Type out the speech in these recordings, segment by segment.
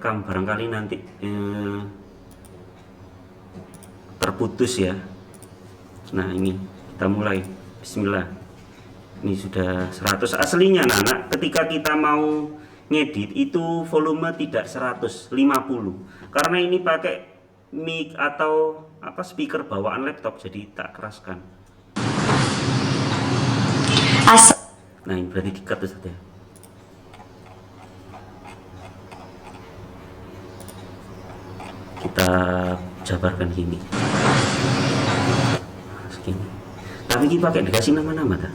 Barangkali nanti terputus ya. Nah ini kita mulai, bismillah. Ini sudah 100 aslinya anak, ketika kita mau ngedit itu volume tidak 150 karena ini pakai mic atau speaker bawaan laptop, jadi tak keraskan. Nah ini berarti di cut saja. Kita jabarkan gini. Segini. Tapi kita pakai dikasih nama-nama tak?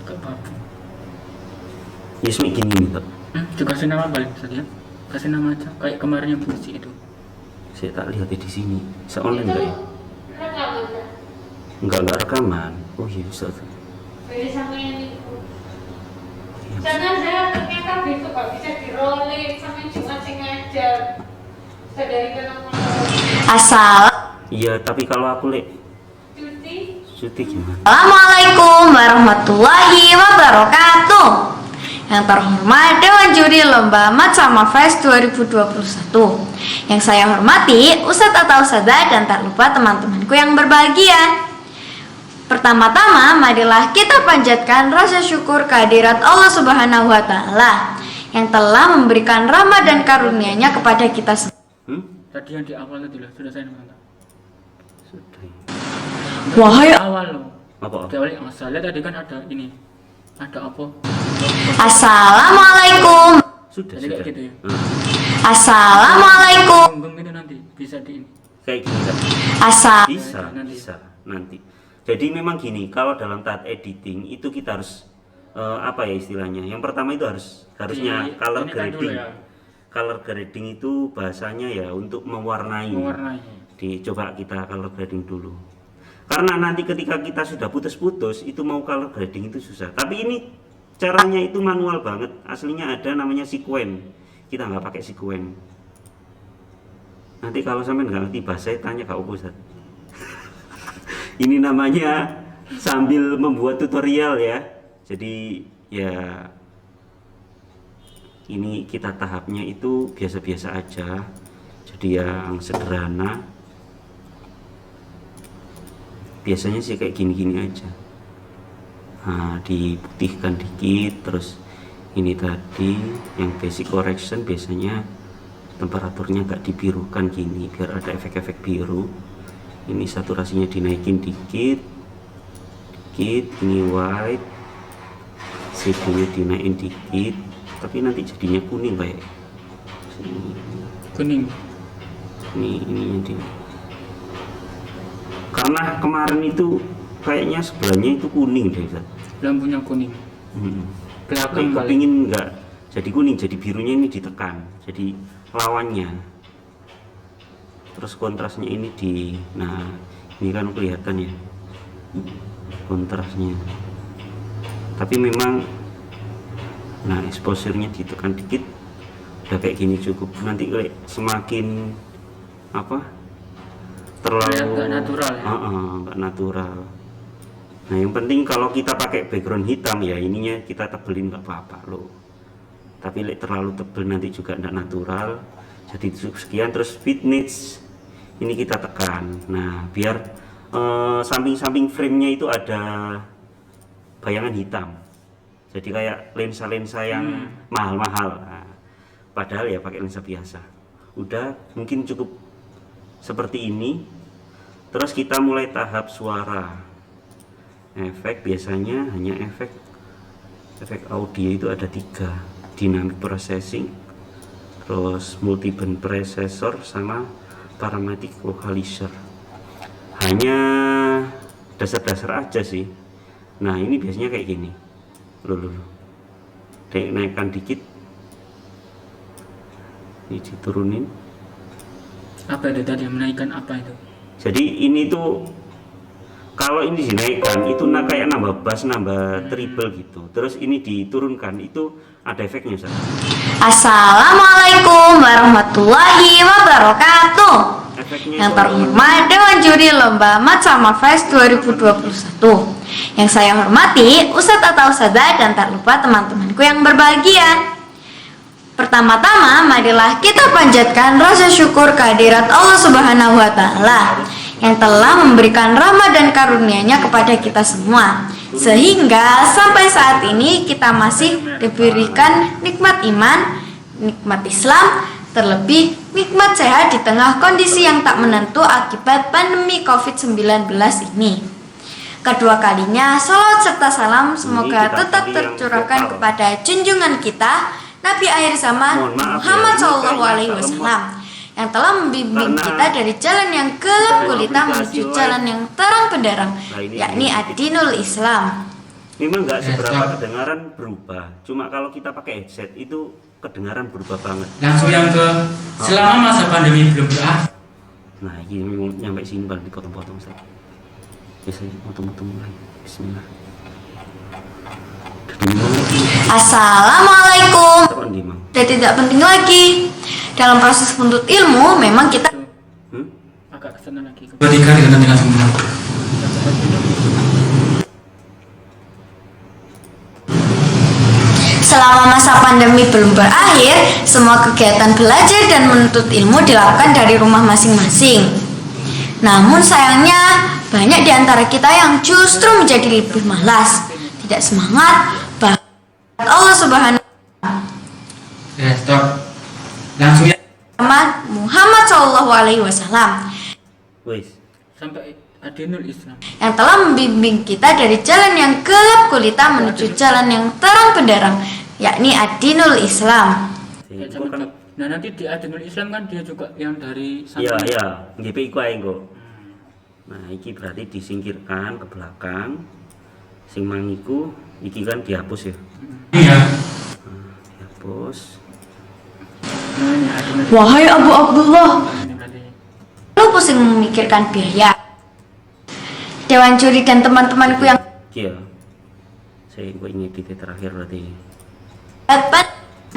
Gak apa-apa. Yes, gini Pak. Dikasih nama balik saja. Kasih nama aja. Kayak kemarin yang puisi itu. Saya tak lihat di sini. Bisa online enggak ya? Enggak rekaman. Oh iya bisa tuh. Beda sama yang itu. Jangan saya ternyata besok gak bisa di rolling sama cuma ngajar. Sadari kan Asal. Iya, tapi kalau aku cuti gimana? Assalamualaikum warahmatullahi wabarakatuh. Yang terhormat Dewan Juri Lomba Mat Sama Fest 2021. Yang saya hormati Ustadz atau Ustadzah dan tak lupa teman-temanku yang berbahagia. Pertama-tama marilah kita panjatkan rasa syukur kehadirat Allah Subhanahu wa taala yang telah memberikan rahmat dan karunia-Nya kepada kita semua. Tadi yang di awal itu sudah saya nonton. Sudah. Wahai Awal loh. Apa? Di awal masalah tadi kan ada ini. Ada apa? Assalamualaikum. Sudah. Jadi kayak gitu ya. Assalamualaikum. Bung itu nanti bisa di ini. Kayak gini kan? Bisa nanti. Jadi memang gini, kalau dalam tahap editing itu kita harus apa ya istilahnya? Yang pertama itu harusnya color grading. Ya. Color grading itu bahasanya ya untuk mewarnai. Dicoba kita color grading dulu. Karena nanti ketika kita sudah putus-putus itu mau color grading itu susah. Tapi ini caranya itu manual banget. Aslinya ada namanya sequen. Kita nggak pakai sequen. Nanti kalau sampai nggak ngerti bahasa tanya Kak Ustaz. Ini namanya sambil membuat tutorial ya. Jadi ya ini kita tahapnya itu biasa-biasa aja, jadi yang sederhana. Biasanya sih kayak gini-gini aja. Nah, diputihkan dikit, terus ini tadi yang basic correction biasanya temperaturnya agak dibirukan gini biar ada efek-efek biru. Ini saturasinya dinaikin dikit, ini white, shadownya dinaikin dikit. Tapi nanti jadinya kuning kayak Kuning. ini jadi karena kemarin itu kayaknya sebelahnya itu kuning deh Ustaz. Lampunya kuning. Tapi kepingin enggak jadi kuning, jadi birunya ini ditekan, jadi lawannya. Terus kontrasnya ini nah ini kan kelihatan ya kontrasnya. Tapi memang nah exposure-nya ditekan dikit, udah kayak gini cukup. Nanti semakin terlalu nggak natural ya? Nggak natural. Nah yang penting kalau kita pakai background hitam ya ininya kita tebelin nggak apa-apa loh. Tapi terlalu tebel nanti juga nggak natural. Jadi sekian, terus fitness ini kita tekan. Nah biar samping-samping frame-nya itu ada bayangan hitam. Jadi kayak lensa-lensa yang mahal-mahal. Nah, padahal ya pakai lensa biasa. Udah mungkin cukup seperti ini. Terus kita mulai tahap suara. Efek biasanya hanya efek audio itu ada 3. Dynamic processing, terus multiband processor, sama parametric vocalizer. Hanya dasar-dasar aja sih. Nah ini biasanya kayak gini. Loh. Naikkan dikit. Ini diturunin. Apa itu tadi menaikkan apa itu? Jadi ini tuh kalau ini dinaikkan itu kayak nambah bass, nambah treble gitu. Terus ini diturunkan itu ada efeknya Ustaz. Assalamualaikum warahmatullahi wabarakatuh. Yang terhormat Dewan Juri Lomba Mat Sama Fest 2021. Yang saya hormati Ustadz atau Ustadzah dan tak lupa teman-temanku yang berbahagia. Pertama-tama, marilah kita panjatkan rasa syukur kehadirat Allah Subhanahu wa Ta'ala yang telah memberikan rahmat dan karunia-Nya kepada kita semua, sehingga sampai saat ini kita masih diberikan nikmat iman, nikmat Islam, terlebih nikmat sehat di tengah kondisi yang tak menentu akibat pandemi COVID-19 ini. Kedua kalinya, salawat serta salam semoga tetap tercurahkan kepada junjungan kita Nabi akhir zaman Muhammad SAW yang telah membimbing kita dari jalan yang gelap gulita menuju jalan yang terang benderang, yakni ad-dinul Islam. Memang nggak seberapa kedengaran berubah, cuma kalau kita pakai headset itu kedengaran berubah banget. Langsung yang ke selama masa pandemi belum berakhir. Nah ini memang nyampe sini baru dipotong-potong saja. Biasanya potong-potong lagi. Bismillah. Assalamualaikum. Dimang. Dan tidak penting lagi dalam proses menuntut ilmu, memang kita Agak kesana lagi. Bertiga dengan semua. selama masa pandemi belum berakhir, semua kegiatan belajar dan menuntut ilmu dilakukan dari rumah masing-masing. Namun sayangnya banyak di antara kita yang justru menjadi lebih malas, tidak semangat, bahkan Allah Subhanahu Ya, stop. Langsung ya. Muhammad Shallallahu Alaihi Wasallam Sampai adinul Islam yang telah membimbing kita dari jalan yang gelap gulita menuju jalan yang terang benderang, yakni adinul Islam. Nah nanti di adinul Islam kan dia juga yang dari Iya, iya, GP iku ae engko. Nah, iki berarti disingkirkan ke belakang. Sing mangiku iki kan dihapus ya. Iya. Nah, dihapus. Wahai Abu Abdullah, lu pusing memikirkan biaya. Dewan Juri dan teman-temanku yang Iya. Saya gue ingin edit terakhir berarti. dapat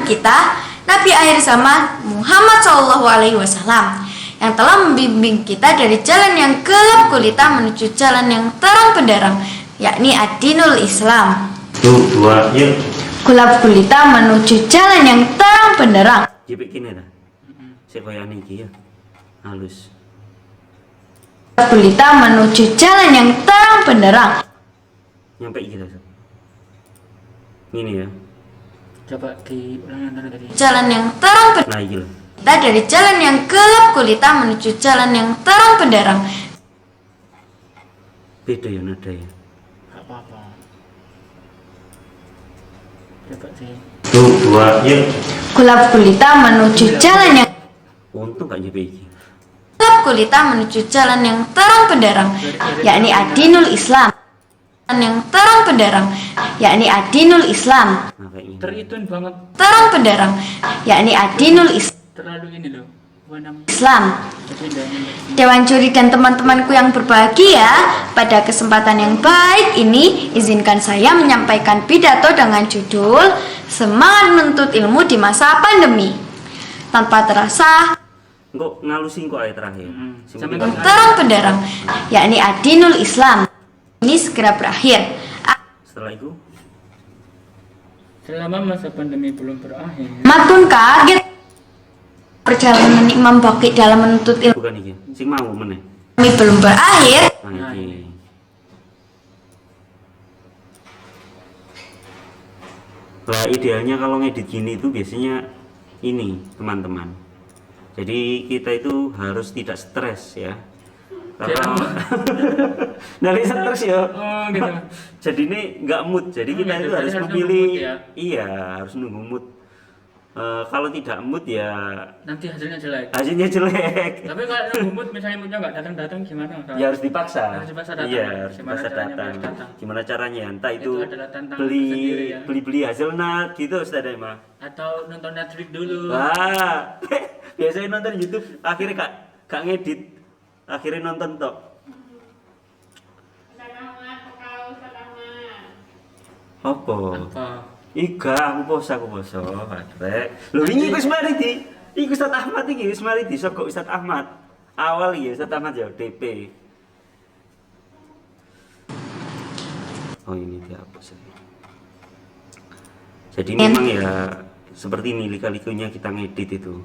kita Nabi akhir zaman Muhammad Shallallahu Alaihi Wasallam yang telah membimbing kita dari jalan yang gelap gulita menuju jalan yang terang benderang, yakni adinul Islam. Tuh, dua, yuk. Gelap gulita menuju jalan yang terang benderang. JP kene ta? Sik koyo ane iki ya. Halus. Gelap gulita menuju jalan yang terang benderang. Nyampe iki ta. Ini ya. coba diulangi antara tadi. Jalan yang terang benderang. Nah, iki lho. Kita dari jalan yang gelap gulita menuju jalan yang terang benderang. Beda ya nada ya. Gak apa-apa. Coba sih. Tuh, dua, yuk. Gelap gulita menuju jalan yang Untung gak JP iki. gelap gulita menuju jalan yang terang benderang, yakni adinul Islam. Jalan yang terang benderang, yakni adinul Islam. Nah, kayak gini. Teritun banget, Terang benderang, yakni adinul terlalu ini loh. Apa namanya? Islam. Jadi enggak ini. Dewan Juri dan teman-temanku yang berbahagia, pada kesempatan yang baik ini izinkan saya menyampaikan pidato dengan judul Semangat Menuntut Ilmu di Masa Pandemi. Tanpa terasa, Engko ngalusin kok ae terakhir. Sing Sampai penting- terang benderang, yakni adinul Islam ini segera berakhir. Setelah itu Selama masa pandemi belum berakhir, Matun kaget perjalanan Imam Baqi dalam menuntut ilmu bukan iki. Sing mau meneh. belum berakhir. Nah, iki. Lah idealnya kalau ngedit gini itu biasanya ini teman-teman. Jadi kita itu harus tidak stres ya. Karena dari stres ya. oh gitu. Jadi ini nggak mood. Jadi kita gitu. itu Jadi harus harus memilih. nunggu mood ya. Iya harus nunggu mood. Kalau tidak mood ya Nanti hasilnya jelek. hasilnya jelek. Tapi kalau nunggu mood misalnya moodnya nggak datang gimana? Ya harus dipaksa. Harus dipaksa datang. Iya harus Gimana dipaksa caranya datang. biar datang? Gimana caranya? Entah Itu itu adalah tantangan beli tersendiri ya. beli hasilnya gitu Ustaz Emma. Atau nonton Netflix dulu. Wah, biasanya nonton YouTube, akhirnya kak ngedit, akhirnya nonton tok. Selamat, kau selamat. Apa? Apa? Iga, aku poso. Rek. Lho ini wis mari di. Iku Ustaz Ahmad iki wis mari di saka Ustaz Ahmad. Awal iki Ustaz Ahmad ya DP. Oh ini dihapus. Jadi memang ya seperti ini lika-likunya kita ngedit itu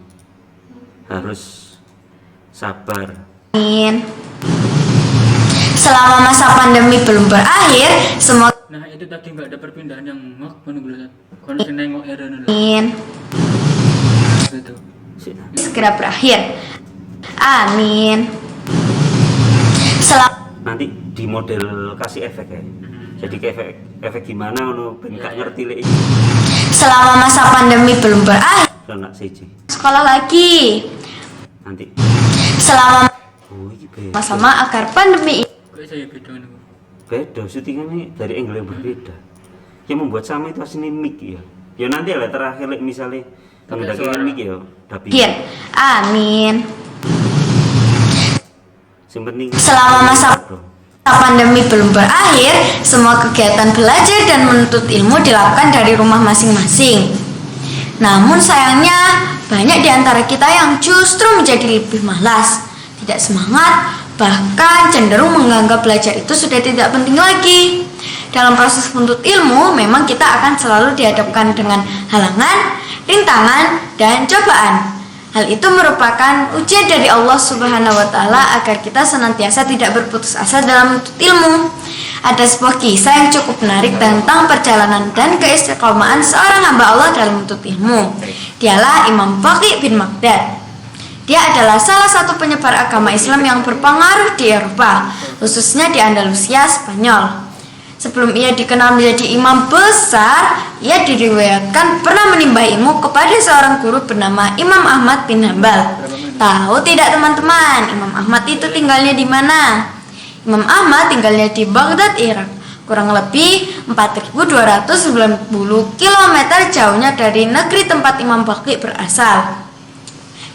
harus sabar. Amin. Selama masa pandemi belum berakhir, semoga Nah itu tadi nggak ada perpindahan yang menunggu Ustaz. Kalau saya nengok era dulu. Gitu. segera berakhir. Amin. Nanti di model kasih efek ya. Jadi ke efek gimana ben gak ngerti lek iki. Selama masa pandemi belum berakhir, Anak CJ. sekolah lagi. Nanti Selama iki beda. sama-sama agar pandemi Kok saya beda nih? Beda syutingannya dari angle yang berbeda. Yang membuat sama itu aslinya mic ya. Ya nanti lah terakhir lek misalnya menggunakan mic ya tapi berakhir. Amin. yang penting Selama masa pandemi belum berakhir, semua kegiatan belajar dan menuntut ilmu dilakukan dari rumah masing-masing. Namun sayangnya, banyak di antara kita yang justru menjadi lebih malas, tidak semangat, bahkan cenderung menganggap belajar itu sudah tidak penting lagi. Dalam proses menuntut ilmu, memang kita akan selalu dihadapkan dengan halangan, rintangan, dan cobaan. Hal itu merupakan ujian dari Allah Subhanahu wa Ta'ala agar kita senantiasa tidak berputus asa dalam menuntut ilmu. Ada sebuah kisah yang cukup menarik tentang perjalanan dan keistiqomahan seorang hamba Allah dalam menuntut ilmu. Dialah Imam Baqi bin Maghdad. Dia adalah salah satu penyebar agama Islam yang berpengaruh di Eropa, khususnya di Andalusia, Spanyol. Sebelum ia dikenal menjadi imam besar, ia diriwayatkan pernah menimba ilmu kepada seorang guru bernama Imam Ahmad bin Hambal. Tahu tidak teman-teman, Imam Ahmad itu tinggalnya di mana? Imam Ahmad tinggalnya di Baghdad, Irak. Kurang lebih 4.290 km jauhnya dari negeri tempat Imam Baqi berasal.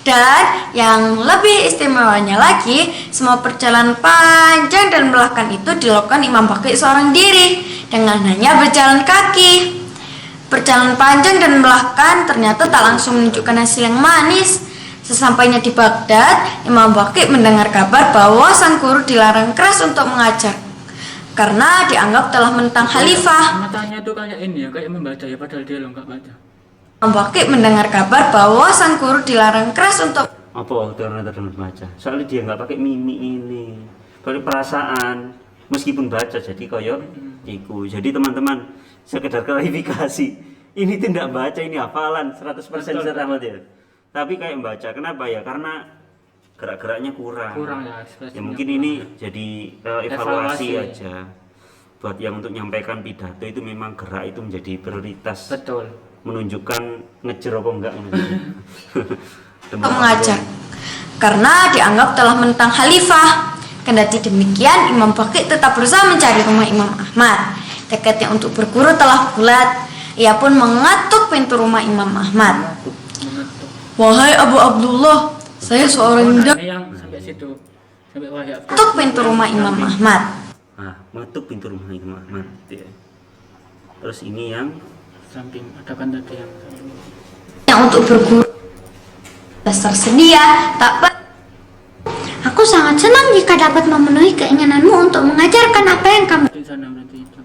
Dan yang lebih istimewanya lagi, semua perjalanan panjang dan melelahkan itu dilakukan Imam Baqi seorang diri dengan hanya berjalan kaki. Perjalanan panjang dan melelahkan ternyata tak langsung menunjukkan hasil yang manis. Sesampainya di Baghdad, Imam Baqi mendengar kabar bahwa sang guru dilarang keras untuk mengajar karena dianggap telah menentang khalifah. Matanya tuh kayak ini ya, kayak membaca ya, padahal dia lo nggak baca. Imam Baqi mendengar kabar bahwa sang guru dilarang keras untuk apa ternyata dalam baca. Soalnya dia nggak pakai mimik ini, pakai perasaan meskipun baca jadi koyo iku. Jadi teman-teman sekedar klarifikasi, ini tidak baca, ini hafalan 100% sama dia. Tapi kayak membaca, kenapa ya? Karena gerak-geraknya kurang ya, ya mungkin ini jadi evaluasi aja buat yang untuk menyampaikan pidato itu memang gerak itu menjadi prioritas. Betul. Menunjukkan ngejer apa enggak mengajar karena dianggap telah menentang khalifah. Kendati demikian, Imam Baqi tetap berusaha mencari rumah Imam Ahmad. Tekadnya untuk berguru telah bulat. Ia pun mengetuk pintu rumah Imam Ahmad. Wahai Abu Abdullah, saya seorang Ini yang sampai situ, sampai wahai Abdullah. mengetuk pintu rumah Imam Ahmad. Mengetuk pintu rumah Imam Ahmad ya. Terus ini yang Samping ada kan tadi yang Yang untuk berguru tersedia, tak Aku sangat senang jika dapat memenuhi keinginanmu untuk mengajarkan apa yang kamu. di sana berarti itu.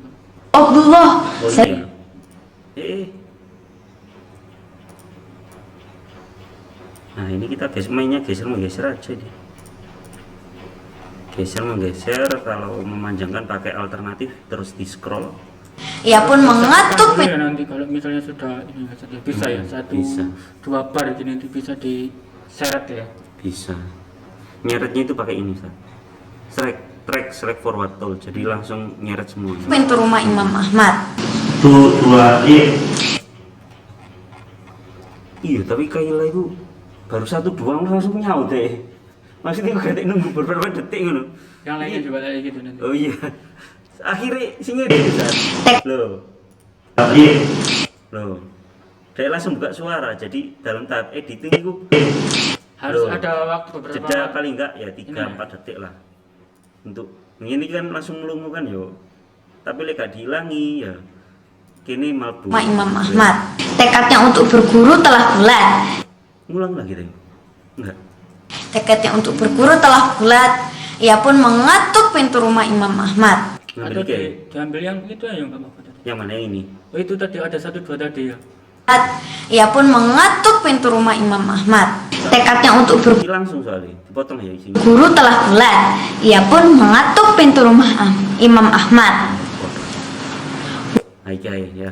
Abdullah, iya. Nah ini kita mainnya geser menggeser aja nih. Geser menggeser, kalau memanjangkan pakai alternatif terus di scroll. Ia pun mengetuk Kan ya nanti kalau misalnya sudah ini saja bisa ya, bisa. 2 bar gini nanti bisa diseret ya. Bisa. Nyeretnya itu pakai ini, Ustaz. Track forward tool. Jadi langsung nyeret semua. pintu rumah Imam Ahmad. Tuh, iya, tapi Kayla itu baru 1 2 langsung nyaut deh. Maksudnya gue gak nunggu beberapa detik ngono. Yang lainnya juga kayak gitu nanti. Oh iya. Akhirnya singa deh, Ustaz. Loh. Loh. Dia langsung buka suara. Jadi dalam tahap editing itu Harus loh, ada waktu beberapa jeda paling enggak ya 3 Ini ya? 4 detik lah. Untuk ini kan langsung melungu kan yo. Tapi lek gak dihilangi ya. Kini malbu. Rumah Imam Ahmad. Tekadnya untuk berguru telah bulat. Ngulang lagi deh. Enggak. Tekadnya untuk berguru telah bulat. Ia pun mengetuk pintu rumah Imam Ahmad. atau Ngambil kayak diambil yang itu ya nggak apa-apa tadi. yang mana yang ini? Oh itu tadi ada 1 2 tadi ya. Ia pun mengetuk pintu rumah Imam Ahmad. Tekadnya untuk Ini langsung soalnya dipotong ya isinya. berguru telah bulat. Ia pun mengetuk pintu rumah Imam Ahmad. Nah, iki ya.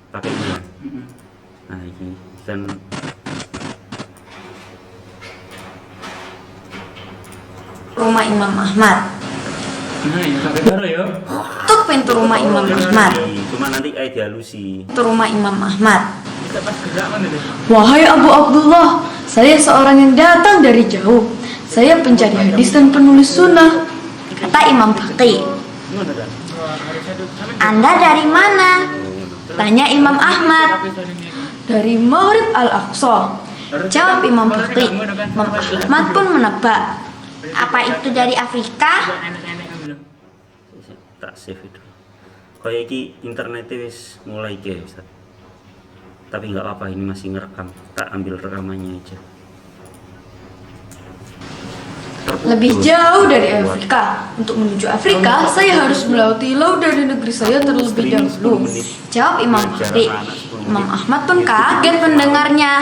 Pakai ini ya. Nah, ini dan Rumah Imam Ahmad. Nah, ya pakai baru ya. Ketuk pintu rumah Imam Ahmad. cuma nanti kayak dihalusi. Pintu rumah Imam Ahmad. Kita pas gerak mana deh. Wahai Abu Abdullah, saya seorang yang datang dari jauh. Saya pencari hadis dan penulis sunnah. Kata Imam Baqi. Mana dah? Harusnya tuh sama Anda dari mana? Tanya Imam Ahmad. tapi saling ini. Dari Maghrib Al-Aqsa. Jawab Imam Baqi. Imam Ahmad pun menebak. Apa itu dari Afrika? Enak-enak ambil. Tak save itu. Kayak iki internetnya wis mulai ke Ustaz. Tapi nggak apa-apa, ini masih ngerekam. Tak ambil rekamannya aja. Lebih jauh dari Afrika. Untuk menuju Afrika, saya harus melewati laut dari negeri saya terlebih dahulu. Jawab Imam Baqi. Imam Ahmad pun kaget mendengarnya.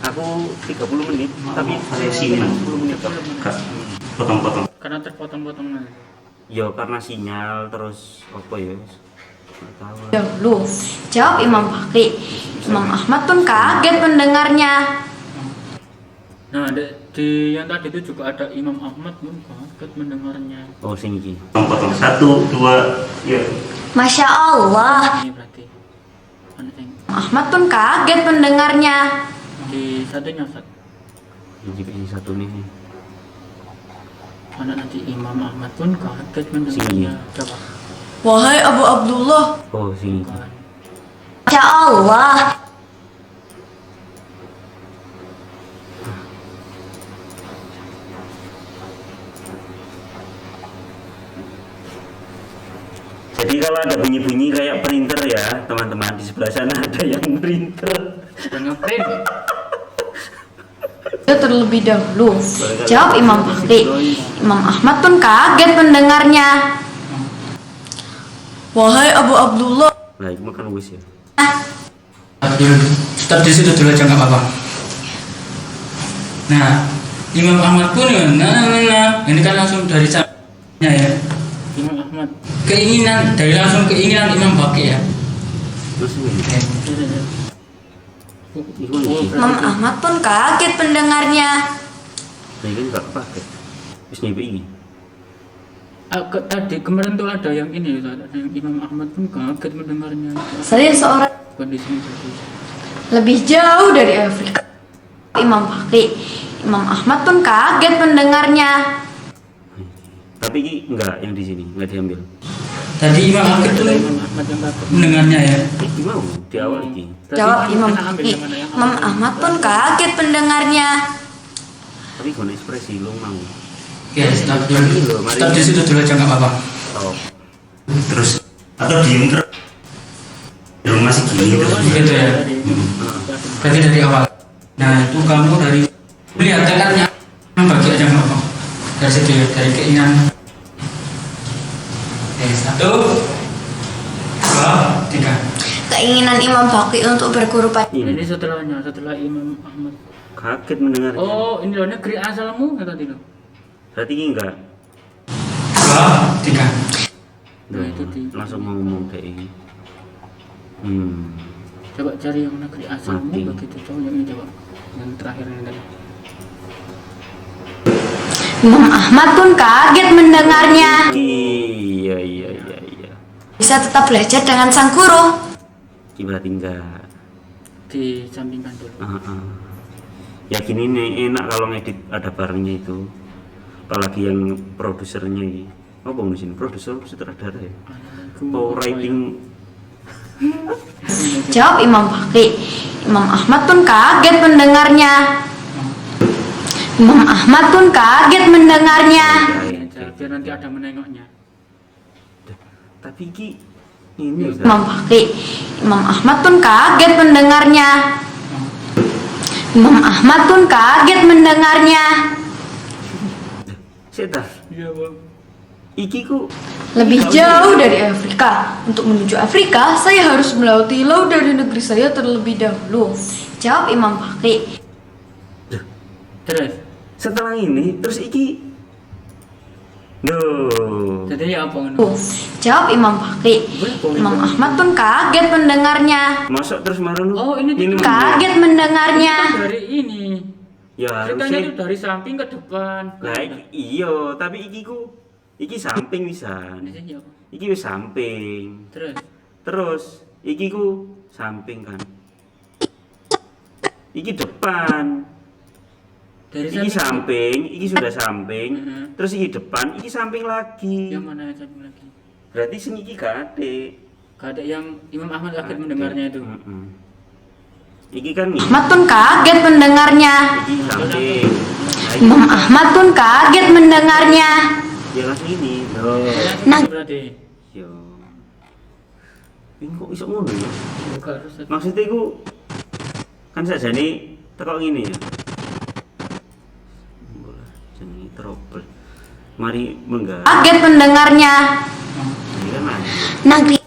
Aku 30 menit, tapi saya sinyal 10 menit Kak. Potong-potong. Karena terpotong-potong mana. Ya karena sinyal terus apa ya? Nggak tahu lah. Dahulu. Jawab Imam Baqi. Imam Ahmad pun kaget mendengarnya. Nah, di yang tadi itu juga ada Imam Ahmad pun kaget mendengarnya. Oh sing iki. Potong 1 2 ya. Masya Allah. Ini berarti anak yang Imam Ahmad pun kaget mendengarnya. di satunya Ustaz. Ini satu nih. Anak nanti Imam Ahmad pun kaget mendengarnya. Coba. Wahai Abu Abdullah. Oh sing iki. Masya Allah. Jadi kalau ada bunyi-bunyi kayak printer ya, teman-teman di sebelah sana ada yang printer. Sudah ngeprint. Terlebih dahulu. Jawab Imam Baqi. Imam Ahmad pun kaget mendengarnya. Wahai Abu Abdullah. Nah, itu makan wis ya. Stop di situ dulu aja nggak apa-apa. Nah, Imam Ahmad pun ya, nah, ini kan langsung dari sabnya ya. Imam Ahmad. Keinginan dari langsung keinginan Imam Baqi ya. Terus ini. Iku iki. Imam Ahmad pun kaget mendengarnya. Nah, ini enggak pakai. Wis nyampe iki. Tadi kemarin tuh ada yang ini Ustaz, ada yang Imam Ahmad pun kaget mendengarnya. Saya seorang Kondisinya tadi. lebih jauh dari Afrika. Imam Baqi. Imam Ahmad pun kaget mendengarnya. Tapi ini enggak yang di sini, enggak diambil. Tadi Imam Baqi itu Imam Ahmad yang kaget. mendengarnya ya. Ini mau di awal iki. Berarti Jawab kan Imam enak ambil Baqi. yang mana yang Imam Ahmad pun kaget mendengarnya. Tapi guna ekspresi lu mau. Ya, stop dulu. Stop di situ dulu aja nggak apa-apa. Oh. Terus atau diem terus. Rumah masih gini terus. Gitu ya. Berarti dari awal. Nah, itu kamu dari lihat tekadnya Imam Baqi aja nggak apa-apa. Dari situ ya, dari keinginan. Oke, 1 2 3. Keinginan Imam Baqi untuk berguru pada Ini setelahnya, setelah Imam Ahmad. Kaget mendengar. Oh, ini loh negeri asalmu ya tadi loh. Berarti ini enggak. 2 3. Nah, itu langsung mau ngomong kayak ini. Coba cari yang negeri asalmu Mati. begitu coba yang ini coba. Yang terakhir ini tadi. Imam Ahmad pun kaget mendengarnya. Iya. Bisa tetap belajar dengan sang guru. Ini berarti enggak. Disampingkan dulu. Ya gini nih enak kalau ngedit ada barangnya itu. Apalagi yang produsernya ini. Apa di sini? Produser sutradara ya. Oh, writing. Jawab Imam Baqi. Imam Ahmad pun kaget mendengarnya. Imam Ahmad pun kaget mendengarnya. Ini aja, biar nanti ada menengoknya. Tapi ini Imam Baqi. Imam Ahmad pun kaget mendengarnya. Imam Ahmad pun kaget mendengarnya. Setar. Iya bang. Iki ku Lebih jauh dari Afrika. Untuk menuju Afrika, saya harus melewati laut dari negeri saya terlebih dahulu. Jawab Imam Baqi. Terus setelah ini terus iki Duh. jadi ya apa ngono? Jawab Imam Baqi. Imam Ahmad pun kaget mendengarnya. Masuk terus marun. Oh, ini Kaget Ini mendengarnya. kan dari ini. Ya Ceritanya harusnya. itu dari samping ke depan. Lah iya, tapi iki samping pisan. Ini apa? Iki wis samping. Terus Iki ku samping kan. Iki depan. dari Iki samping, iki sudah samping. Mhm. Terus iki depan, iki samping lagi. yang mana yang samping lagi? Berarti sing iki kate. Gak ada yang Imam Ahmad kaget mendengarnya itu. Iki kan nih. Ahmad pun kaget mendengarnya. Iki samping. Nah, iki Imam Ahmad pun kaget mendengarnya. ya langsung ini. Loh. Nah. Berarti Yo. Ini kok iso ngono ya? bukan harus satu. Maksudnya iku kan sajane teko ngene ya. Bola jenenge trouble. Mari menggah. Kaget mendengarnya. Ini kan nanya. Negeri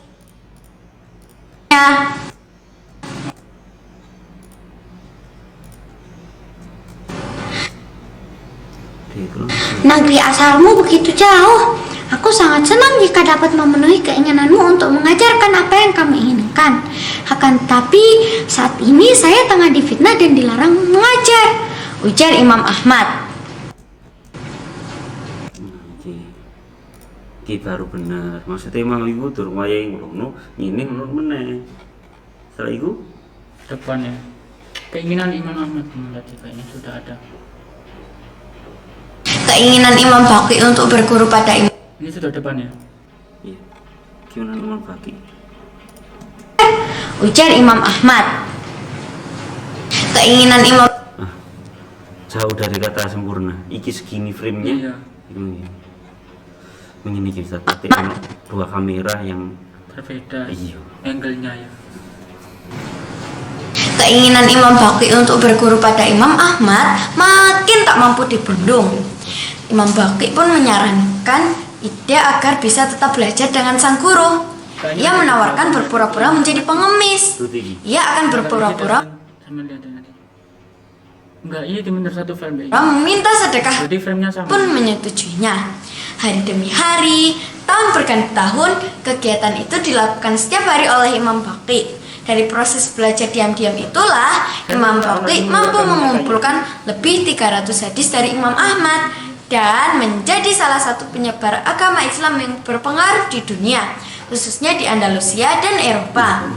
Itu. Negeri asalmu begitu jauh. Aku sangat senang jika dapat memenuhi keinginanmu untuk mengajarkan apa yang kami inginkan. Akan tetapi saat ini saya tengah difitnah dan dilarang mengajar, ujar Imam Ahmad. Iki baru bener. Maksudnya mau iku durung wayahe ngono, ngene ngono meneh. Setelah iku Depannya keinginan Imam Ahmad tadi kayaknya sudah ada. Keinginan Imam Baqi untuk berguru pada Imam. Ini sudah depannya. iya. Gimana nomor bagi? Ujar Imam Ahmad. Keinginan Imam Jauh dari kata sempurna. Iki segini frame-nya. Iya. Ini kita petik dua kamera yang Berbeda iya. angle-nya ya. Keinginan Imam Baqi untuk berguru pada Imam Ahmad makin tak mampu dibendung. Imam Baqi pun menyarankan ide agar bisa tetap belajar dengan sang guru. Ia menawarkan berpura-pura menjadi pengemis. Itu tinggi. Ia akan berpura-pura Sama lihat nanti. Enggak, ini bener satu frame. meminta sedekah Jadi frame-nya sama. pun menyetujuinya. Hari demi hari, tahun berganti tahun, kegiatan itu dilakukan setiap hari oleh Imam Baqi. Dari proses belajar diam-diam itulah Imam Baqi mampu mengumpulkan lebih 300 hadis dari Imam Ahmad dan menjadi salah satu penyebar agama Islam yang berpengaruh di dunia, khususnya di Andalusia dan Eropa.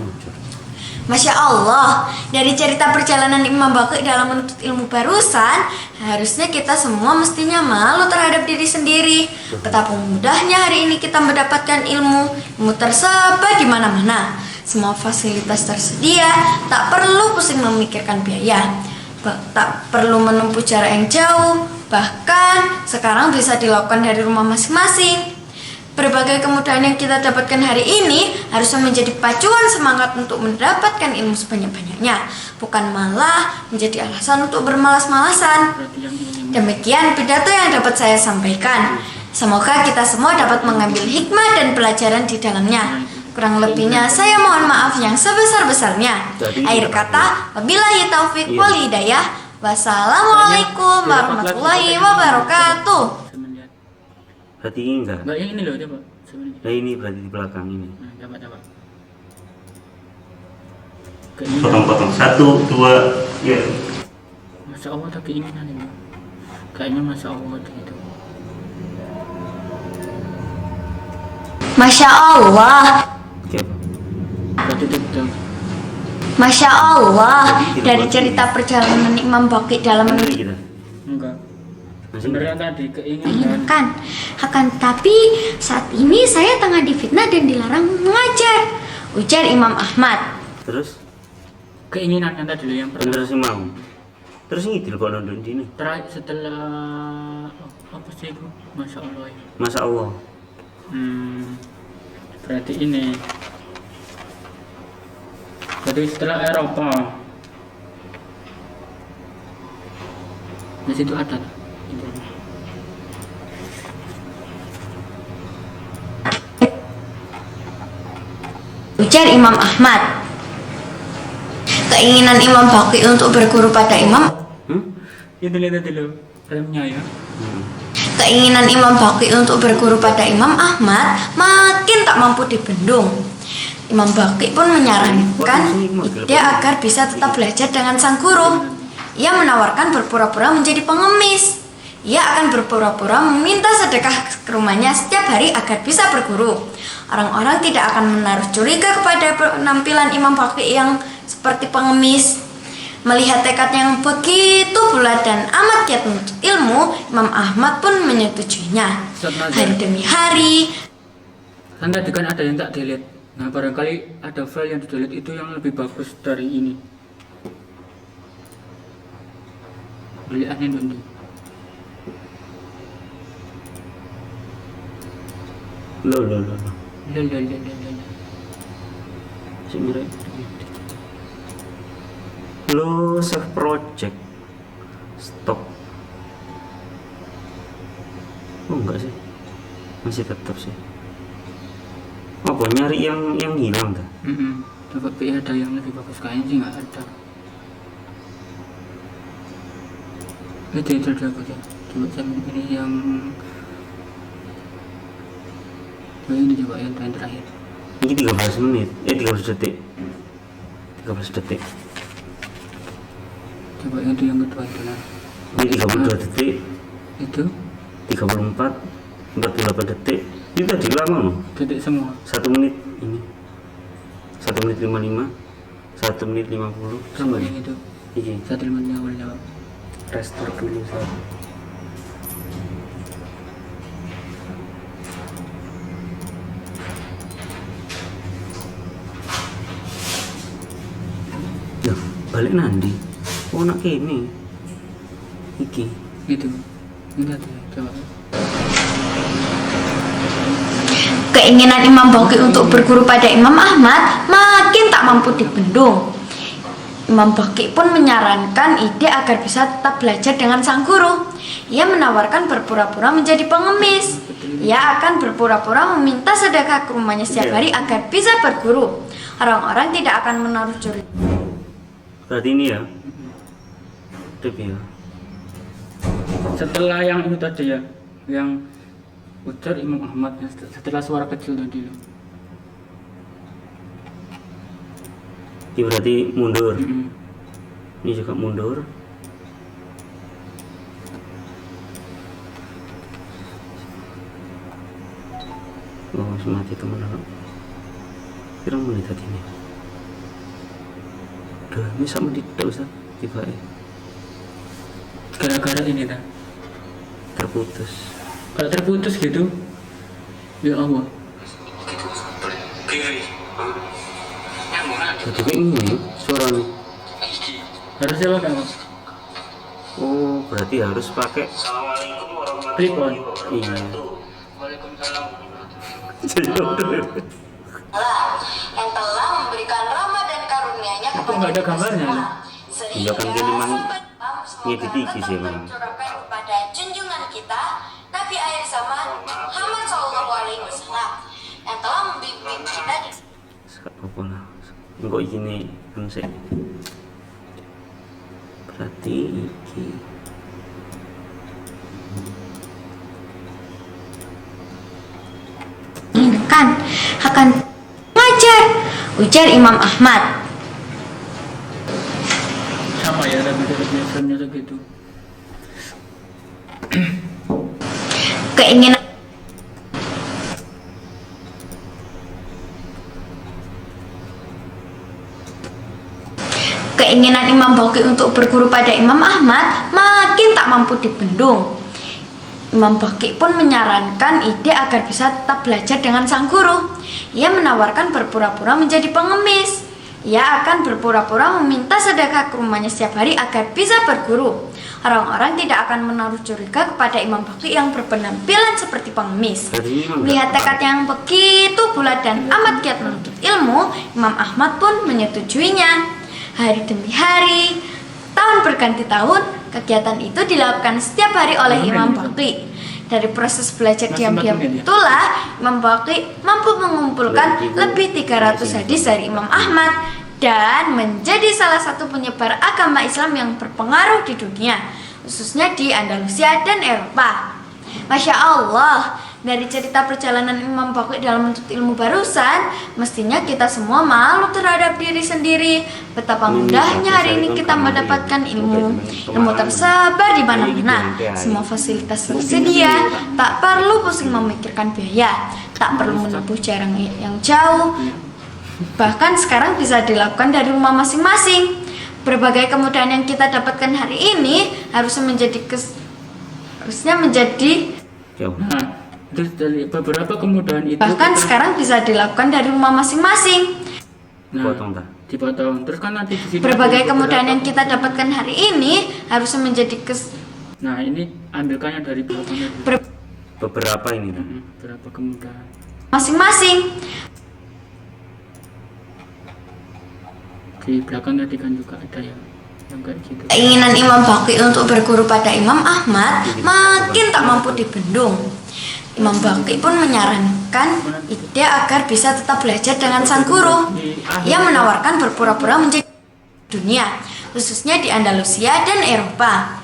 Masya Allah, dari cerita perjalanan Imam Baqi dalam menuntut ilmu barusan, harusnya kita semua mestinya malu terhadap diri sendiri. Betapa mudahnya hari ini kita mendapatkan ilmu tersebar di mana-mana. Semua fasilitas tersedia, tak perlu pusing memikirkan biaya, tak perlu menempuh jarak yang jauh, bahkan sekarang bisa dilakukan dari rumah masing-masing. Berbagai kemudahan yang kita dapatkan hari ini harusnya menjadi pacuan semangat untuk mendapatkan ilmu sebanyak-banyaknya, bukan malah menjadi alasan untuk bermalas-malasan. Berarti yang ini. Demikian pidato yang dapat saya sampaikan. Semoga kita semua dapat mengambil hikmah dan pelajaran di dalamnya. Kurang lebihnya saya mohon maaf yang sebesar-besarnya. Akhir kata, wabillahi taufik wal hidayah. Wassalamualaikum warahmatullahi wabarakatuh. Berarti ini enggak? Enggak, yang ini loh, coba. Sebenarnya. Nah ini berarti di belakang ini. Nah, coba. Potong-potong 1, 2, ya. Masya Allah tak keinginan ini. Kayaknya Masya Allah gitu. Masya Allah. Oke. Berarti itu betul. Masya Allah. Dari cerita perjalanan Imam Baqi dalam Ini menuju kita. Enggak. Masih Sebenarnya tadi keinginan. inginkan. Akan tetapi saat ini saya tengah difitnah dan dilarang mengajar, ujar Imam Ahmad. terus Keinginan yang tadi loh yang bener pertama. sih mau. Terus ngidil kok nonton dini. Terakhir setelah apa sih itu? Masya Allah ya. Masya Allah. Berarti ini. Berarti setelah Eropa. Di situ ada. Ujar Imam Ahmad. Keinginan Imam Baqi untuk berguru pada Imam Itu lihat dulu remnya ya. Keinginan Imam Baqi untuk berguru pada Imam Ahmad makin tak mampu dibendung. Imam Baqi pun menyarankan ide agar bisa tetap belajar dengan sang guru. Ia menawarkan berpura-pura menjadi pengemis. Ia akan berpura-pura meminta sedekah ke rumahnya setiap hari agar bisa berguru. Orang-orang tidak akan menaruh curiga kepada penampilan Imam Baqi yang seperti pengemis. Melihat tekad yang begitu bulat dan amat giat menuntut ilmu, Imam Ahmad pun menyetujuinya. Hari demi hari. Kan tadi kan ada yang tak delete. Nah barangkali ada file yang di delete itu yang lebih bagus dari ini. Beliannya dulu. Lo. Sebenarnya lo save project stop. Oh enggak sih, masih tetap sih. Apa nyari yang hilang dah? Tapi ada yang lebih bagus, kayaknya sih nggak ada. Itu aku ya. Coba saya ini yang ini coba yang terakhir. Ini 13 menit, 13 detik. 13 detik. Coba yang itu yang kedua itu lah. Ini 32 detik. Itu 34, 48 detik. Ini tadi lama loh. detik semua. 1 menit ini. 1 menit 55, 1 menit 50. Sama yang itu. Iya. 1 menit awal jawab. Restore dulu saya. Loh, balik nanti. Oh nak ini. Iki. Itu. Enggak tuh, coba. Keinginan Imam Baqi untuk berguru pada Imam Ahmad makin tak mampu dibendung. Imam Baqi pun menyarankan ide agar bisa tetap belajar dengan sang guru. Ia menawarkan berpura-pura menjadi pengemis. Ia akan berpura-pura meminta sedekah ke rumahnya setiap hari agar bisa berguru. Orang-orang tidak akan menaruh curiga. Berarti ini ya. Tip ya. Setelah yang itu tadi ya, yang ujar Imam Ahmad, setelah suara kecil tadi loh. Ini berarti mundur. Ini juga mundur. Oh, mati teman-teman. Kira menit tadi ini. Udah, ini sama di Ustaz. Tiba Gara-gara ini dah. terputus. Kalau terputus gitu, ya Allah. Jadi kayak ini suaranya. Harusnya apa kamu? Oh, berarti harus pakai Clip on. iya. Waalaikumsalam. Yang telah memberikan rahmat dan karunia-Nya Kok nggak ada gambarnya nih? Iya kan dia memang ngedit iki sih memang. kepada junjungan kita Nabi akhir zaman Muhammad SAW yang telah membimbing kita di Apa lah? Enggak gini kan sih. Berarti iki. kan akan ngajar, ujar Imam Ahmad. Sama ya, tapi biasanya segitu. Keinginan Imam Baqi untuk berguru pada Imam Ahmad makin tak mampu dibendung. Imam Baqi pun menyarankan ide agar bisa tetap belajar dengan sang guru. Ia menawarkan berpura-pura menjadi pengemis. Ia akan berpura-pura meminta sedekah ke rumahnya setiap hari agar bisa berguru. Orang-orang tidak akan menaruh curiga kepada Imam Baqi yang berpenampilan seperti pengemis. Melihat tekad yang begitu bulat dan amat giat menuntut ilmu, Imam Ahmad pun menyetujuinya. Hari demi hari, tahun berganti tahun, kegiatan itu dilakukan setiap hari oleh Imam Baqi. Dari proses belajar Masih diam-diam 4 menit ya? itulah Imam Baqi mampu mengumpulkan lebih 300 hadis dari Imam Ahmad dan menjadi salah satu penyebar agama Islam yang berpengaruh di dunia, khususnya di Andalusia dan Eropa. Masya Allah, dari cerita perjalanan Imam Baqi dalam menuntut ilmu barusan, mestinya kita semua malu terhadap diri sendiri. Betapa mudahnya hari ini kita mendapatkan ilmu tersebar di mana-mana. Semua fasilitas tersedia, tak perlu pusing memikirkan biaya, tak perlu menempuh jarak yang jauh. Bahkan sekarang bisa dilakukan dari rumah masing-masing. Berbagai kemudahan yang kita dapatkan hari ini harusnya menjadi Jauh. Nah, terus dari beberapa kemudahan itu bahkan kita- sekarang bisa dilakukan dari rumah masing-masing. nah, Potong, dipotong. Terus kan nanti di sini Berbagai ada kemudahan beberapa- yang kita dapatkan hari ini harusnya menjadi Nah, ini ambilkannya dari belakangnya dulu. Beberapa ini kan. Berapa kemudahan. masing-masing. Di belakang tadi kan juga ada yang kayak gitu. Keinginan Imam Baqi untuk berguru pada Imam Ahmad makin tak mampu dibendung. Imam Baqi pun menyarankan ide agar bisa tetap belajar dengan sang guru. Ia menawarkan berpura-pura menjadi dunia, khususnya di Andalusia dan Eropa.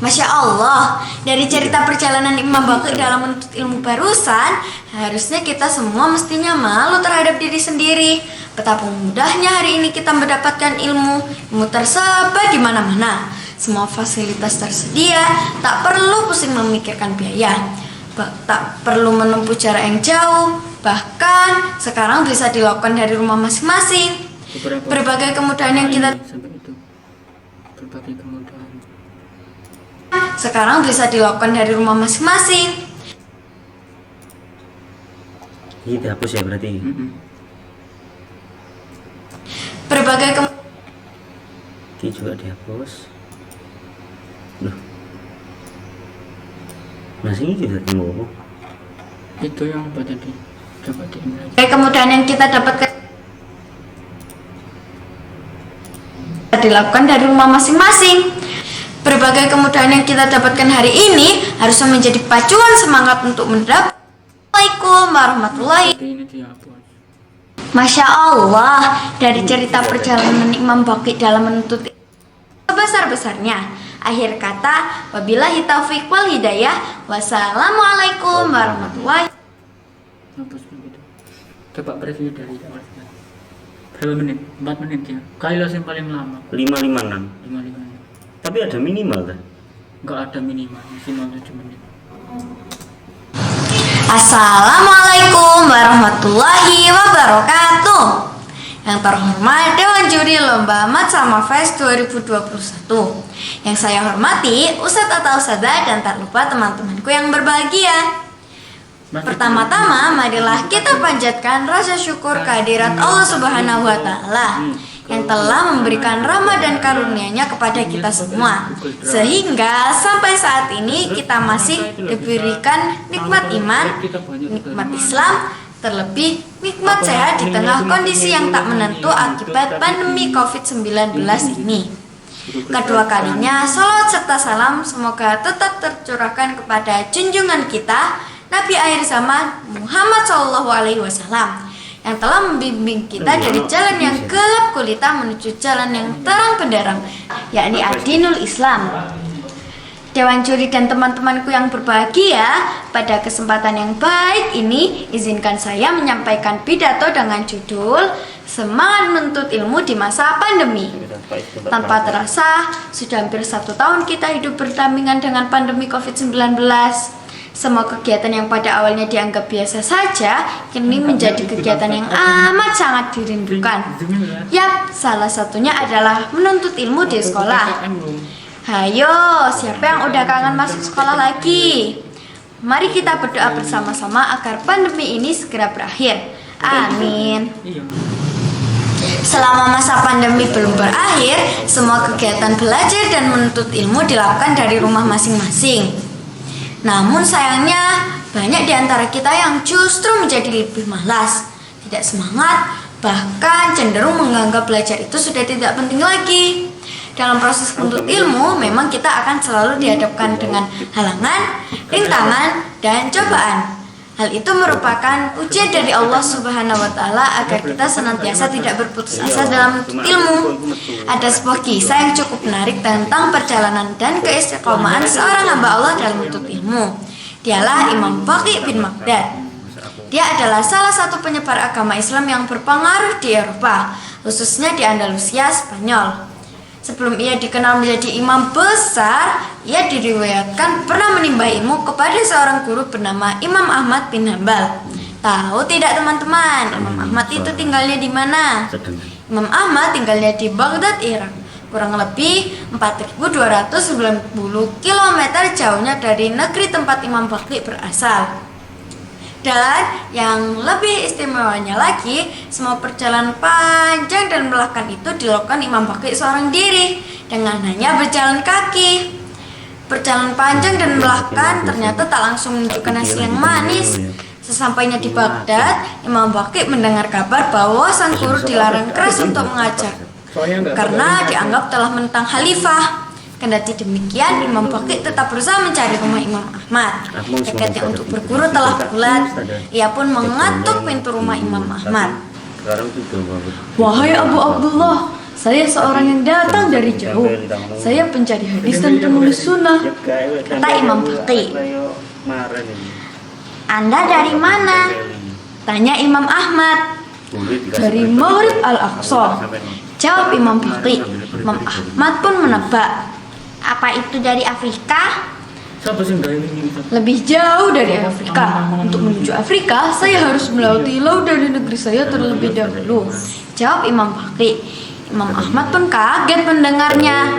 Masya Allah, dari cerita perjalanan Imam Baqi dalam menuntut ilmu barusan, harusnya kita semua mestinya malu terhadap diri sendiri. Betapa mudahnya hari ini kita mendapatkan ilmu tersebar di mana-mana. Semua fasilitas tersedia, tak perlu pusing memikirkan biaya, tak perlu menempuh jarak yang jauh. Bahkan sekarang bisa dilakukan dari rumah masing-masing. Berbagai kemudahan yang kita sampai itu. Berbagai kemudahan. sekarang bisa dilakukan dari rumah masing-masing. Ini dihapus ya berarti. Berbagai Ini juga dihapus. Loh. Masih ini juga tunggu. Itu yang apa tadi? Coba diambil. kemudahan yang kita dapatkan dilakukan dari rumah masing-masing. Berbagai kemudahan yang kita dapatkan hari ini harusnya menjadi pacuan semangat untuk mendapat. Assalamualaikum warahmatullahi. Tapi ini dihapus. Masya Allah, dari cerita perjalanan Imam Baqi dalam menuntut sebesar-besarnya. Akhir kata, wabillahi taufiq wal hidayah. Wassalamualaikum warahmatullahi. Hapus begitu. Coba preview dari awal. Berapa menit? 4 menit ya. Kailas yang paling lama. 556. 5 Tapi ada minimal kan? Enggak ada minimal, maksimal 7 menit. Assalamualaikum warahmatullahi wabarakatuh. Yang terhormat Dewan Juri Lomba Mat Sama Fest 2021. Yang saya hormati Ustadz atau Ustadzah dan tak lupa teman-temanku yang berbahagia. Pertama-tama marilah kita panjatkan rasa syukur kehadirat Allah Subhanahu wa taala yang telah memberikan rahmat dan karunia-Nya kepada kita semua, sehingga sampai saat ini kita masih diberikan nikmat iman, nikmat Islam, terlebih nikmat sehat di tengah kondisi yang tak menentu akibat pandemi COVID-19 ini. Kedua kalinya, salawat serta salam semoga tetap tercurahkan kepada junjungan kita Nabi akhir zaman Muhammad SAW yang telah membimbing kita dari jalan yang gelap gulita menuju jalan yang terang benderang, yakni ad-dinul Islam. Dewan Juri dan teman-temanku yang berbahagia, pada kesempatan yang baik ini izinkan saya menyampaikan pidato dengan judul Semangat Menuntut Ilmu di Masa Pandemi. Tanpa terasa, sudah hampir 1 tahun kita hidup berdampingan dengan pandemi COVID-19. Semua kegiatan yang pada awalnya dianggap biasa saja, kini menjadi kegiatan yang amat sangat dirindukan. Yap, salah satunya adalah menuntut ilmu di sekolah. Hayo, siapa yang udah kangen masuk sekolah lagi? Mari kita berdoa bersama-sama agar pandemi ini segera berakhir. Amin. Selama masa pandemi belum berakhir, semua kegiatan belajar dan menuntut ilmu dilakukan dari rumah masing-masing. Namun sayangnya, banyak di antara kita yang justru menjadi lebih malas, tidak semangat, bahkan cenderung menganggap belajar itu sudah tidak penting lagi. Dalam proses menuntut ilmu, memang kita akan selalu dihadapkan dengan halangan, rintangan, dan cobaan. Hal itu merupakan ujian dari Allah Subhanahu wa Ta'ala agar kita senantiasa tidak berputus asa dalam menuntut ilmu. Ada sebuah kisah yang cukup menarik tentang perjalanan dan keistiqomahan seorang hamba Allah dalam menuntut ilmu. Dialah Imam Baqi bin Maghdad. Dia adalah salah satu penyebar agama Islam yang berpengaruh di Eropa, khususnya di Andalusia, Spanyol. Sebelum ia dikenal menjadi imam besar, ia diriwayatkan pernah menimba ilmu kepada seorang guru bernama Imam Ahmad bin Hambal. Tahu tidak teman-teman, Imam Ahmad itu tinggalnya di mana? Imam Ahmad tinggalnya di Baghdad, Irak. Kurang lebih 4.290 km jauhnya dari negeri tempat Imam Baqi berasal. Dan yang lebih istimewanya lagi, semua perjalanan panjang dan melelahkan itu dilakukan Imam Baqi seorang diri dengan hanya berjalan kaki. Perjalanan panjang dan melelahkan ternyata tak langsung menunjukkan hasil yang manis. Sesampainya di Baghdad, Imam Baqi mendengar kabar bahwa sang guru dilarang keras untuk mengajar karena dianggap telah menentang khalifah. Kendati demikian, Imam Baqi tetap berusaha mencari rumah Imam Ahmad. Tekadnya untuk berguru telah bulat. Ia pun mengetuk pintu rumah Imam Ahmad. Wahai Abu Abdullah, saya seorang yang datang dari jauh. Saya pencari hadis dan penulis sunnah. Kata Imam Baqi. Anda dari mana? Tanya Imam Ahmad. Dari Maghrib Al-Aqsa. Jawab Imam Baqi. Imam Ahmad pun menebak. Apa itu dari Afrika? Siapa sih yang ini? Lebih jauh dari Afrika. Untuk menuju Afrika, saya harus melewati laut dari negeri saya terlebih dahulu. Jawab Imam Baqi. Imam Ahmad pun kaget mendengarnya.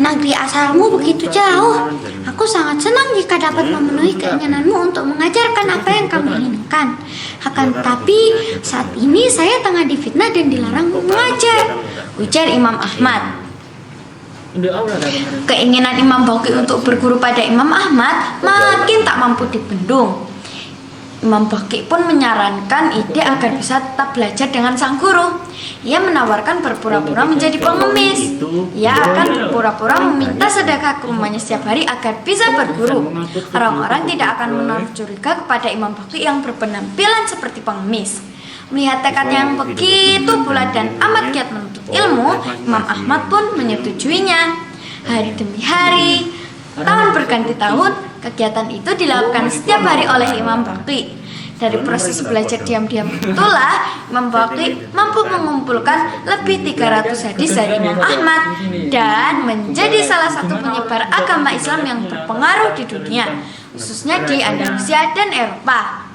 Negeri asalmu begitu jauh. Aku sangat senang jika dapat memenuhi keinginanmu untuk mengajarkan apa yang kamu inginkan. Akan tetapi saat ini saya tengah difitnah dan dilarang mengajar. Ujar Imam Ahmad. Keinginan Imam Baqi untuk berguru pada Imam Ahmad makin tak mampu dibendung. Imam Baqi pun menyarankan ide agar bisa tetap belajar dengan sang guru. Ia menawarkan berpura-pura menjadi pengemis. Ia akan berpura-pura meminta sedekah ke rumahnya setiap hari agar bisa berguru. Orang-orang tidak akan menaruh curiga kepada Imam Baqi yang berpenampilan seperti pengemis. Melihat tekad yang begitu bulat dan amat giat menuntut ilmu, Imam Ahmad pun menyetujuinya. Hari demi hari, tahun berganti tahun, kegiatan itu dilakukan setiap hari oleh Imam Baqi. Dari proses belajar diam-diam itulah Imam Baqi mampu mengumpulkan lebih 300 hadis dari Imam Ahmad dan menjadi salah satu penyebar agama Islam yang berpengaruh di dunia, khususnya di Andalusia dan Eropa.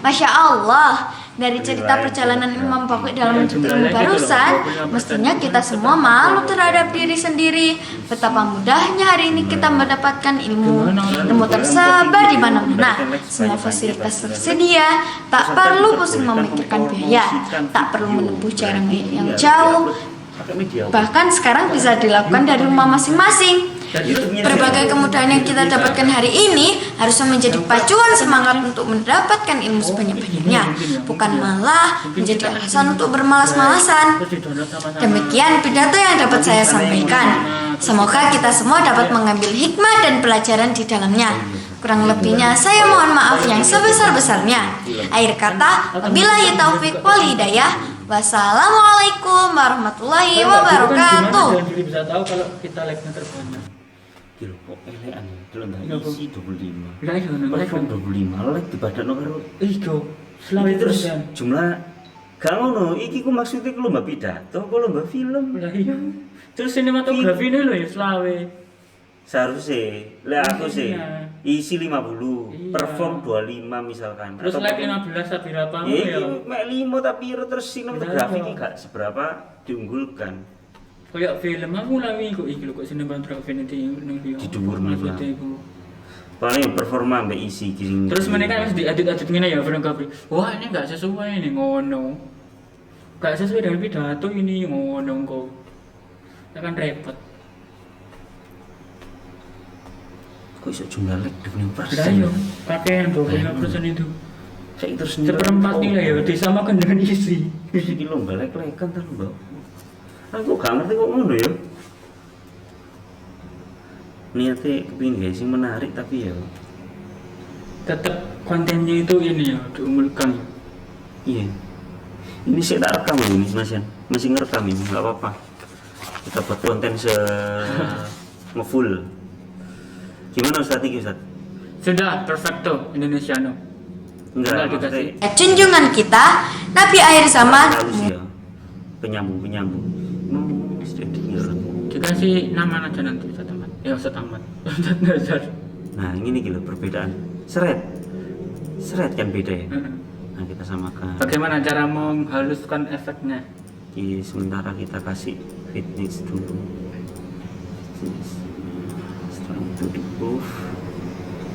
Masya Allah. Dari cerita perjalanan Imam Baqi dalam menuntut ilmu barusan, mestinya kita semua malu terhadap diri sendiri. Betapa mudahnya hari ini kita mendapatkan ilmu. Ilmu tersebar di mana-mana. Semua fasilitas tersedia. Tak perlu pusing memikirkan biaya. Tak perlu menempuh jarak yang jauh. Bahkan sekarang bisa dilakukan dari rumah masing-masing. Berbagai kemudahan yang kita dapatkan hari ini harusnya menjadi pacuan semangat untuk mendapatkan ilmu sebanyak-banyaknya, bukan malah menjadi alasan untuk bermalas-malasan. Demikian pidato yang dapat saya sampaikan. Semoga kita semua dapat mengambil hikmah dan pelajaran di dalamnya. Kurang lebihnya saya mohon maaf yang sebesar-besarnya. Akhir kata, wabillahi taufik wal hidayah. Wassalamualaikum warahmatullahi wabarakatuh. Jadi bisa tahu kalau kita like-nya terbanyak. Kilo kok elekan delok ndak isi 25. Lah iya nang like Perform 25 like dibadakno karo iku. Selawe terus terus. jumlah gak ngono, iki ku maksudnya ku lomba pidato, ku lomba film. Lah iya. Terus sinematografi ini loh ya selawe. Seharusnya, lah aku sih Iya. isi 50, Iya. perform 25 misalkan. Terus like 15 tapi berapa Ya ya? iki mek 5 tapi terus sinematografi Iya. iki gak seberapa diunggulkan. Kayak film aku lawi kok iki lho kok sinematografi nanti ning video. Di dhuwur malah. Maksudnya iku. Paling performa mbak isi giring. Terus mereka harus diadit-adit ngene ya fotografi. Wah, ini enggak sesuai ini ngono. Enggak sesuai dengan pidato ini ngono kok. Akan repot. Kok iso jumlah like 20%? Lah iya, pakai yang 25% itu. Saya terus Seperempat nilai ya disamakan dengan isi. Iki lomba like-like kan ta lomba. Aku gak ngerti kok ngono ya. niatnya kepingin guys sing menarik tapi ya Tetap kontennya itu ini ya diunggulkan. iya. Ini saya tak rekam ini Mas Yan. Masih ngerekam ini, nggak apa-apa. Kita buat konten nge-full. Gimana Ustaz ini Ustaz? Sudah perfecto Indonesiano. Enggak, Tinggal dikasih. maksudnya Junjungan kita, Nabi akhir zaman. halus ya. Penyambung. Jadi ya. Dikasih nama aja nanti Ustaz Ahmad. Ya Ustaz Ahmad. Ustaz Nazar. Nah ini gitu perbedaan. Seret kan beda ya. Heeh. Nah kita samakan. Bagaimana cara menghaluskan efeknya? Sementara kita kasih fitness dulu. Setelah itu di buff.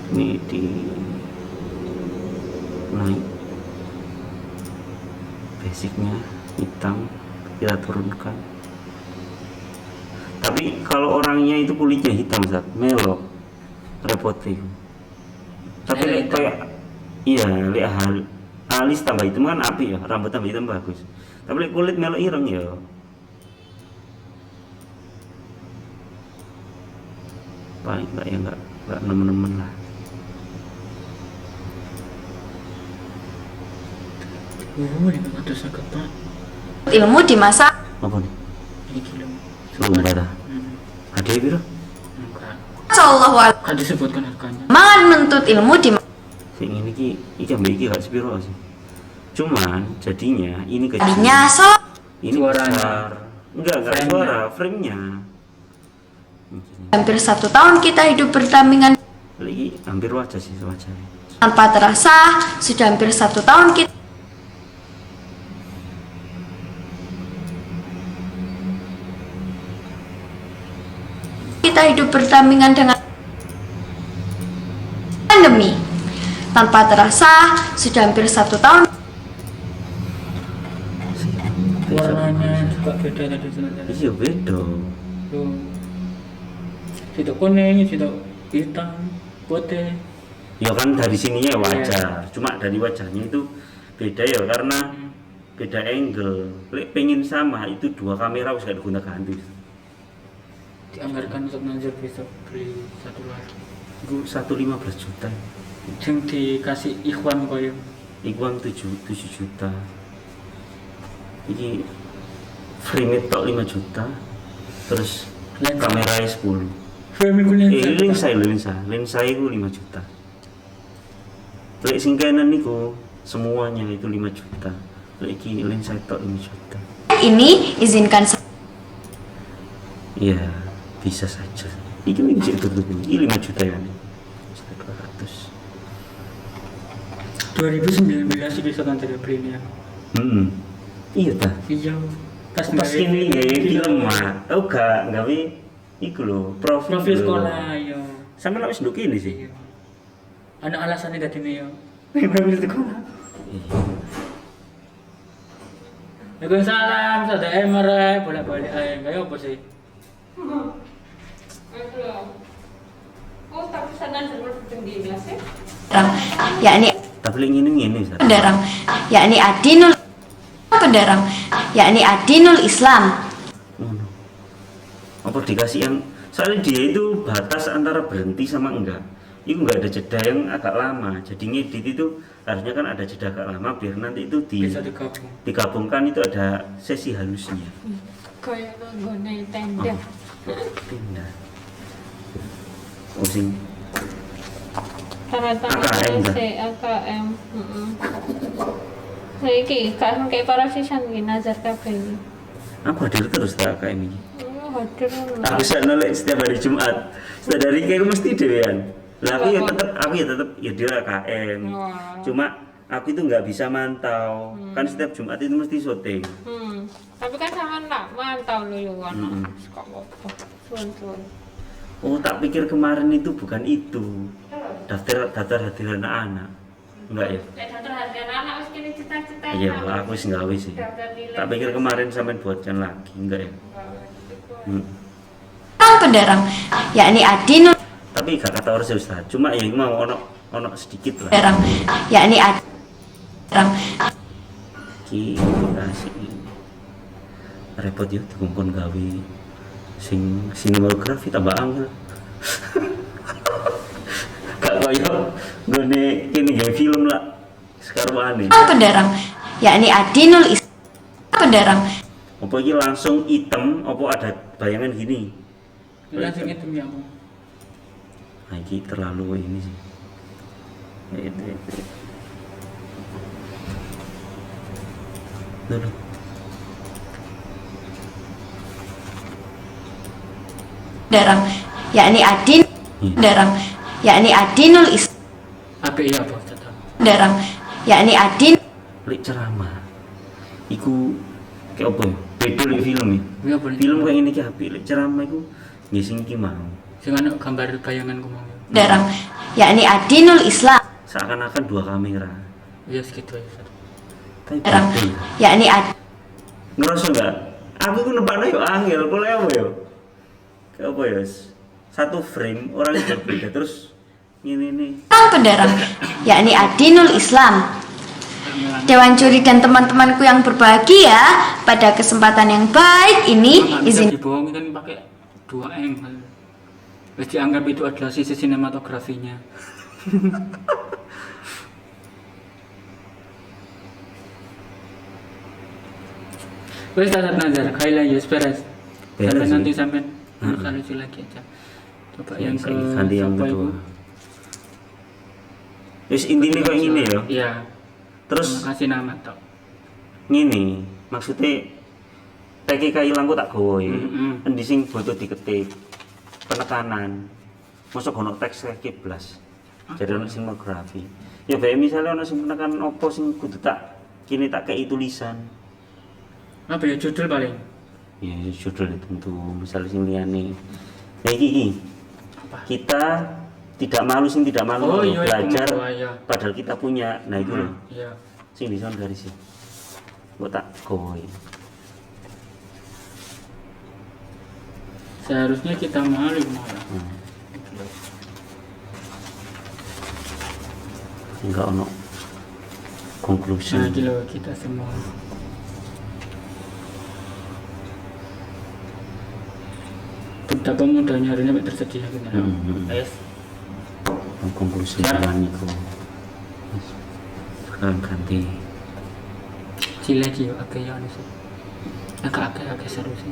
Ini di naik basicnya hitam kita turunkan. Tapi kalau orangnya itu kulitnya hitam Zat, melo repotnya. Tapi Melo lek hitam. kayak iya lek alis tambah hitam kan api ya, rambut tambah hitam bagus. Tapi lek kulit melo ireng ya. Paling enggak nemen-nemen lah. Oh, ini ada sangat Pak. Ilmu di masa Apa nih? Ini kilo. Sebelum berapa? Ada ya biro? Enggak. Sallallahu alaihi Kan disebutkan harganya. wasallam menuntut ilmu di Sing ini iki ambek iki gak sepiro sih. Cuman jadinya ini kecil. tadinya salat Ini Suaranya. besar. Enggak Frame-nya. suara, frame-nya. hampir 1 tahun kita hidup berdampingan Lagi hampir wajah sih wajahnya. tanpa terasa. Sudah hampir 1 tahun kita hidup berdampingan dengan pandemi. Tanpa terasa sudah hampir 1 tahun Warnanya juga beda tadi sebenarnya. Iya beda. Tuh. Situ kuning, situ hitam, putih. Ya kan dari sininya wajar. Cuma dari wajahnya itu beda ya karena beda angle. Lek pengen sama itu 2 kamera harus gak digunakan tuh. Dianggarkan untuk Nazar besok beli satu lagi. Itu 1,15 juta. Yang dikasih ikhwan koyo. Iku 7 juta. Ini frame tok 5 juta. Terus Lensa. kameranya 10. Frame lensa. Lensa itu 5 juta. Lek sing Canon niku semuanya itu 5 juta. Lek iki lensa tok 5 juta. ini izinkan Iya, bisa saja. Iki lensa itu ini 5 juta ya. 200. 2019 bisa kan tadi beli ya. Iya ta. Iya. Pas ini ya film mah. Oh gak gawe iku lho, profil Profil lho. sekolah ya. Sampe lek wis nduk ini sih. Ada alasannya tadi nih ya. Profil sekolah. Waalaikumsalam, Ustaz Emre, bolak-balik ae, kayak apa sih? Itu loh. Oh, tapi sana jalur tinggi sih. yakni Tapi lek ngene Ustaz. pendarang yakni adinul Islam. Ngono. Apa dikasih yang soalnya dia itu batas antara berhenti sama enggak. Itu enggak ada jeda yang agak lama. Jadi ngedit itu harusnya kan ada jeda agak lama biar nanti itu Bisa digabung. digabungkan itu ada sesi halusnya. Kayak nggone tenda. Pindah. Oh sing Tanda-tanda AKM dah. AKM. Saiki kan kayak para sisan iki Nazar kabeh iki. aku hadir terus tak kayak ini. Hadir. Aku bisa nolak setiap hari Jumat. Setiap hari kayak mesti dewean. Lah aku ya tetap ya dia KM. Wah. Cuma aku itu nggak bisa mantau. Kan setiap Jumat itu mesti syuting. Tapi kan sama tak mantau lu Yuwan. Mm-mm. Kok apa? Suun-suun. Oh tak pikir kemarin itu bukan itu. Daftar hadiran anak. Enggak ya? Lek daftar hadiah anak wis kene cita-cita. Iya, aku wis nggawe sih. Tak pikir kemarin sampean buatkan lagi, enggak ya? Pendarang yakni adinul Tapi gak kata harus Ustaz. Cuma yang mau ono sedikit lah. pendarang yakni pendarang Ki kasih repot ya dikumpul gawe sing sinematografi tambah angel Gak koyo gone kene gawe film lah. Sekarwane. Penderang, yakni Adinul Islam. Penderang, Apa iki langsung hitam apa ada bayangan gini? Langsung itu ya aku. Nah, ini terlalu ini sih. Itu. Dulu. penderang, yakni Adinul Islam. Apa iya apa tetap. Penderang, yakni Adin. Lek ceramah. Iku kayak apa? Beda lek film iki. Iya boleh. Film kayak ini ki apik, lek ceramah iku nggih sing ki mau. Sing ana gambar bayanganku mau. Penderang, yakni Adinul Islam. Seakan-akan dua kamera. Iya segitu ya. Ustaz. Tapi Penderang, beda. yakni Ngerasa enggak? Aku ku nempakno yo angel, kok apa yo? Kayak apa ya? Satu frame orang yang berbeda terus ini. Penderang, yakni Adinul Islam. Dewan Juri dan teman-temanku yang berbahagia, pada kesempatan yang baik ini Bisa izin dibohongin kan pakai 2 angle. Wis dianggap itu adalah sisi sinematografinya. Wes Ustaz Nazar, kaila ya beres. Beres, Sampai ya. nanti sampai solusi lagi aja. Coba yang ke ganti yang siapa kedua. itu? Wis intine kayak gini ya. Iya. Terus Kasih nama tok. ngene, maksudnya PKK ilang kok tak gawa ya. Mm-mm. Endi sing foto diketik. Penekanan. Mosok ono teks kayak blas. Jadi ono sinografi. Ya bae misalnya ono sing penekanan opo sing kudu tak kini tak kei tulisan. Apa ya judul paling? Ya judul tentu misalnya sing liyane. Nah iki. Apa? Kita tidak malu sing tidak malu Oh, loh, iya, belajar itu, iya. padahal kita punya. Nah itu loh. Iya. Sing dison dari sini. Gua tak gawe. Seharusnya kita malu malah. Enggak ono conclusion. Nah, gitu kita semua. Betapa mudahnya hari ini tersedia gitu. Yes. Conclusion jalan iku. Sekarang ganti. Cilik yo akeh ya anu sih. Agak seru sih.